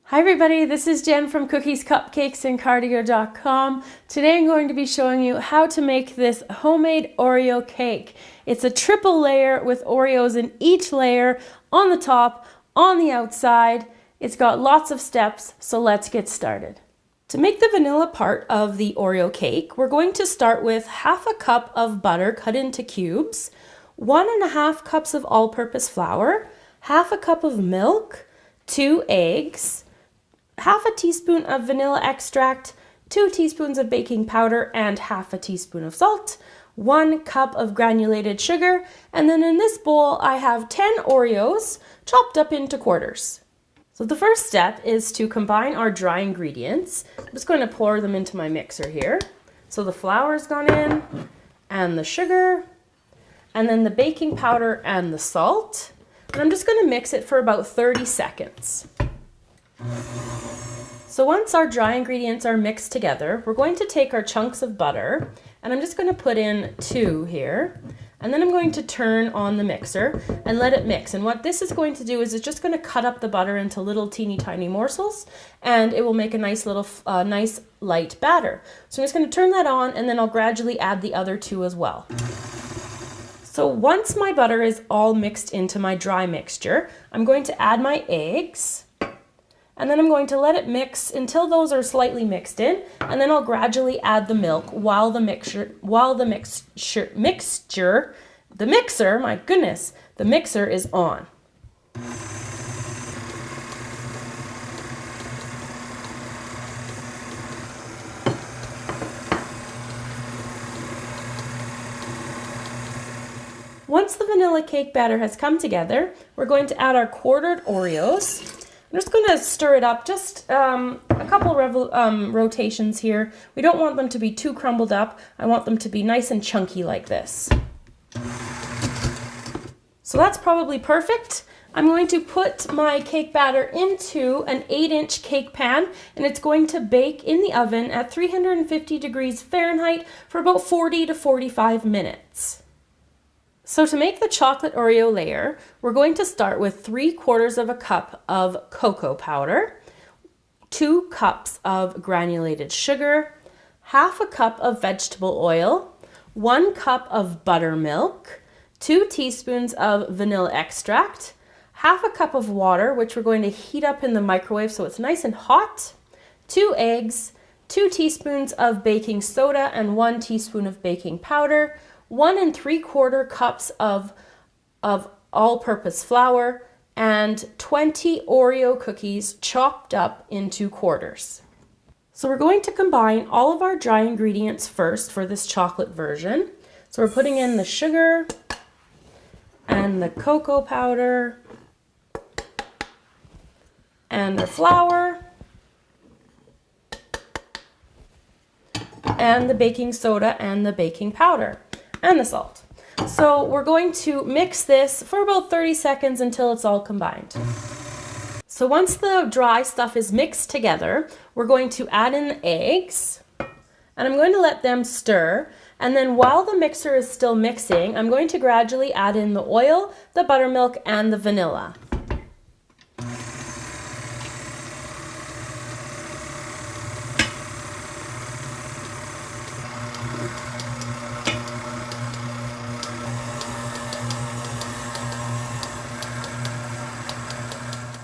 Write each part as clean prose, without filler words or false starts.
Hi everybody, this is Jen from cookiescupcakesandcardio.com. Today I'm going to be showing you how to make this homemade Oreo cake. It's a triple layer with Oreos in each layer, on the top, on the outside. It's got lots of steps, so let's get started. To make the vanilla part of the Oreo cake, we're going to start with half a cup of butter cut into cubes, 1.5 cups of all-purpose flour, half a cup of milk, 2 eggs, half a teaspoon of vanilla extract, 2 teaspoons of baking powder, and half a teaspoon of salt, 1 cup of granulated sugar, and then in this bowl I have 10 Oreos chopped up into quarters. So the first step is to combine our dry ingredients. I'm just going to pour them into my mixer here. So the flour's gone in, and the sugar, and then the baking powder and the salt. And I'm just going to mix it for about 30 seconds. So once our dry ingredients are mixed together, we're going to take our chunks of butter, and I'm just going to put in 2 here, and then I'm going to turn on the mixer and let it mix. And what this is going to do is it's just going to cut up the butter into little teeny tiny morsels, and it will make a nice little, nice light batter. So I'm just going to turn that on, and then I'll gradually add the other 2 as well. So once my butter is all mixed into my dry mixture, I'm going to add my eggs. And then I'm going to let it mix until those are slightly mixed in, and then I'll gradually add the milk while the mixer is on. Once the vanilla cake batter has come together, we're going to add our quartered Oreos. I'm just going to stir it up just a couple rotations here. We don't want them to be too crumbled up. I want them to be nice and chunky like this. So that's probably perfect. I'm going to put my cake batter into an 8-inch cake pan, and it's going to bake in the oven at 350 degrees Fahrenheit for about 40 to 45 minutes. So to make the chocolate Oreo layer, we're going to start with 3/4 cup of cocoa powder, 2 cups of granulated sugar, half a cup of vegetable oil, 1 cup of buttermilk, 2 teaspoons of vanilla extract, half a cup of water, which we're going to heat up in the microwave so it's nice and hot, 2 eggs, 2 teaspoons of baking soda and 1 teaspoon of baking powder, 1 3/4 cups of all-purpose flour, and 20 Oreo cookies chopped up into quarters. So we're going to combine all of our dry ingredients first for this chocolate version. So we're putting in the sugar and the cocoa powder and the flour and the baking soda and the baking powder and the salt. So we're going to mix this for about 30 seconds until it's all combined. So once the dry stuff is mixed together, we're going to add in the eggs, and I'm going to let them stir. And then while the mixer is still mixing, I'm going to gradually add in the oil, the buttermilk, and the vanilla.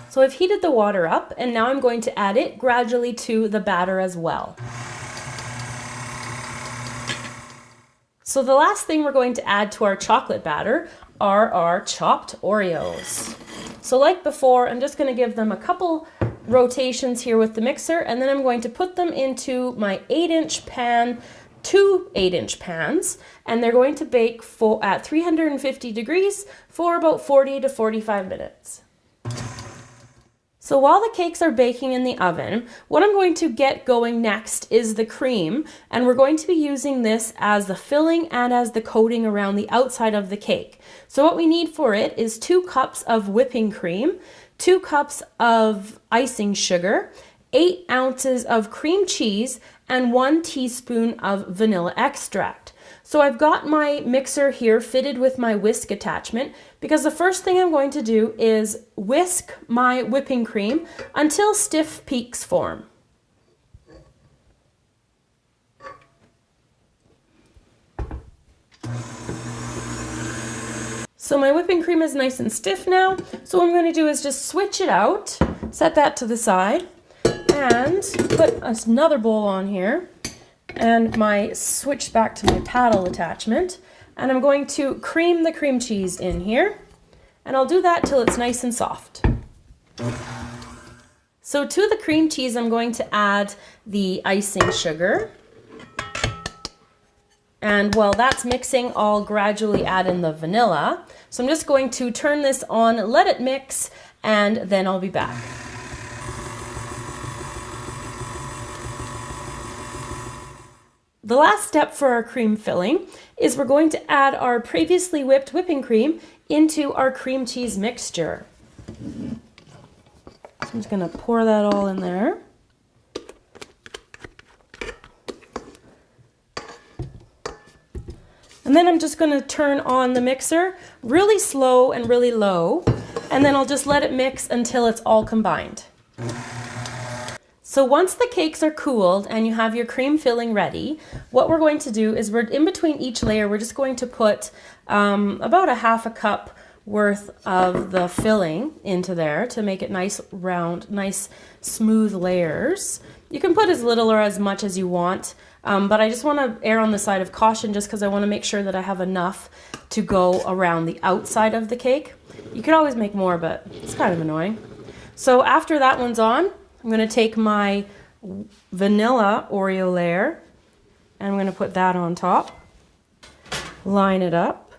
So I've heated the water up, and now I'm going to add it gradually to the batter as well. So the last thing we're going to add to our chocolate batter are our chopped Oreos. So like before, I'm just going to give them a couple rotations here with the mixer, and then I'm going to put them into my 8-inch pan, 2 8-inch pans, and they're going to bake at 350 degrees for about 40 to 45 minutes. So while the cakes are baking in the oven, what I'm going to get going next is the cream, and we're going to be using this as the filling and as the coating around the outside of the cake. So what we need for it is 2 cups of whipping cream, 2 cups of icing sugar, 8 ounces of cream cheese, and 1 teaspoon of vanilla extract. So I've got my mixer here fitted with my whisk attachment because the first thing I'm going to do is whisk my whipping cream until stiff peaks form. So my whipping cream is nice and stiff now, so what I'm going to do is just switch it out, set that to the side, and put another bowl on here, and switch back to my paddle attachment, and I'm going to cream the cream cheese in here, and I'll do that till it's nice and soft. So to the cream cheese, I'm going to add the icing sugar. And while that's mixing, I'll gradually add in the vanilla. So I'm just going to turn this on, let it mix, and then I'll be back. The last step for our cream filling is we're going to add our previously whipped whipping cream into our cream cheese mixture. So I'm just going to pour that all in there. And then I'm just going to turn on the mixer really slow and really low, and then I'll just let it mix until it's all combined. So once the cakes are cooled and you have your cream filling ready, what we're going to do is in between each layer, we're just going to put about a half a cup worth of the filling into there to make it nice, round, nice, smooth layers. You can put as little or as much as you want, but I just want to err on the side of caution just because I want to make sure that I have enough to go around the outside of the cake. You could always make more, but it's kind of annoying. So after that one's on, I'm going to take my vanilla Oreo layer and I'm going to put that on top, line it up,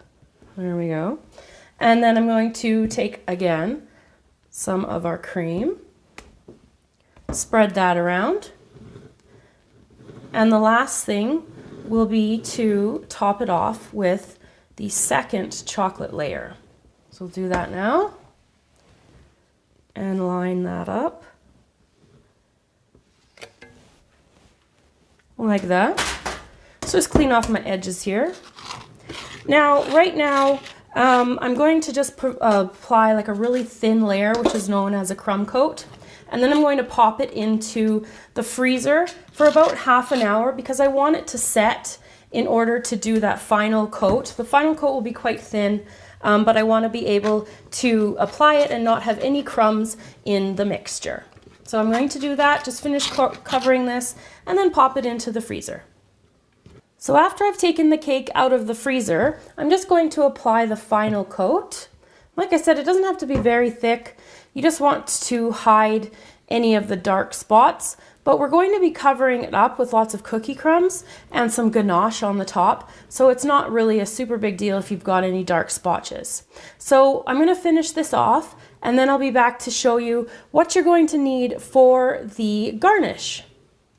there we go. And then I'm going to take, again, some of our cream, spread that around. And the last thing will be to top it off with the second chocolate layer. So we'll do that now and line that up like that. So just clean off my edges here. Now, right now, I'm going to just apply like a really thin layer, which is known as a crumb coat. And then I'm going to pop it into the freezer for about half an hour because I want it to set in order to do that final coat. The final coat will be quite thin, but I want to be able to apply it and not have any crumbs in the mixture. So I'm going to do that, just finish covering this, and then pop it into the freezer. So after I've taken the cake out of the freezer, I'm just going to apply the final coat. Like I said, it doesn't have to be very thick. You just want to hide any of the dark spots, but we're going to be covering it up with lots of cookie crumbs and some ganache on the top, so it's not really a super big deal if you've got any dark spotches. So I'm going to finish this off, and then I'll be back to show you what you're going to need for the garnish.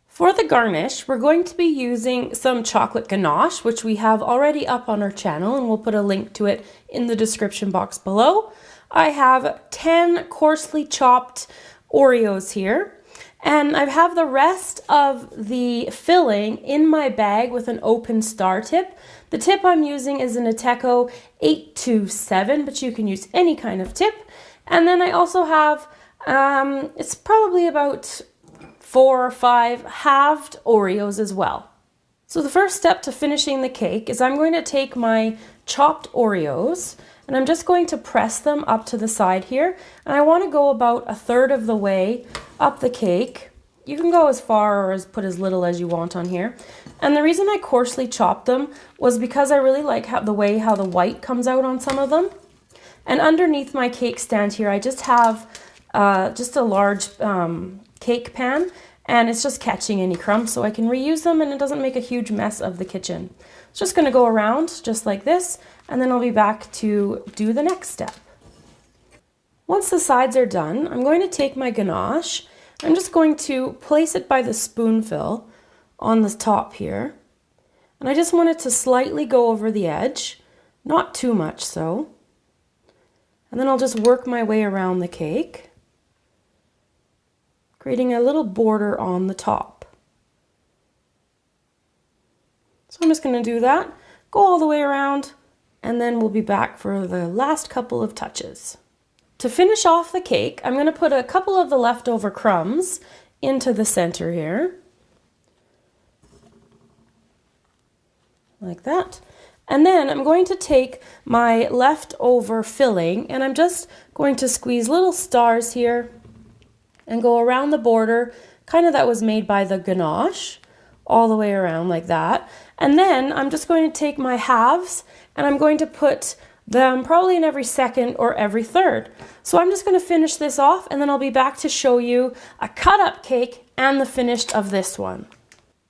For the garnish, we're going to be using some chocolate ganache, which we have already up on our channel, and we'll put a link to it in the description box below. I have 10 coarsely chopped Oreos here, and I have the rest of the filling in my bag with an open star tip. The tip I'm using is an Ateco 827, but you can use any kind of tip. And then I also have, it's probably about 4 or 5 halved Oreos as well. So the first step to finishing the cake is I'm going to take my chopped Oreos and I'm just going to press them up to the side here. And I want to go about 1/3 of the way up the cake. You can go as far or put as little as you want on here. And the reason I coarsely chopped them was because I really like the way how the white comes out on some of them. And underneath my cake stand here, I just have just a large cake pan, and it's just catching any crumbs so I can reuse them and it doesn't make a huge mess of the kitchen. It's just going to go around just like this, and then I'll be back to do the next step. Once the sides are done, I'm going to take my ganache. I'm just going to place it by the spoonful on the top here, and I just want it to slightly go over the edge, not too much so. And then I'll just work my way around the cake, creating a little border on the top. So I'm just going to do that go all the way around, and then we'll be back for the last couple of touches. To finish off the cake, I'm going to put a couple of the leftover crumbs into the center here, like that. And then I'm going to take my leftover filling and I'm just going to squeeze little stars here and go around the border, kind of that was made by the ganache, all the way around like that. And then I'm just going to take my halves and I'm going to put them probably in every second or every third. So I'm just going to finish this off and then I'll be back to show you a cut up cake and the finished of this one.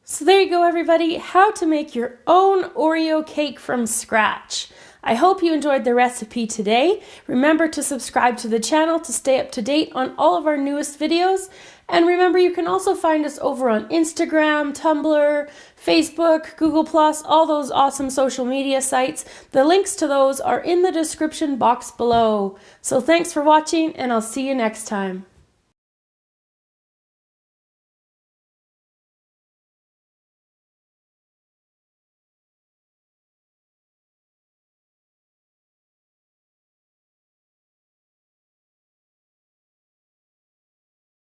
So there you go, everybody, how to make your own Oreo cake from scratch. I hope you enjoyed the recipe today. Remember to subscribe to the channel to stay up to date on all of our newest videos. And remember, you can also find us over on Instagram, Tumblr, Facebook, Google+, all those awesome social media sites. The links to those are in the description box below. So thanks for watching, and I'll see you next time.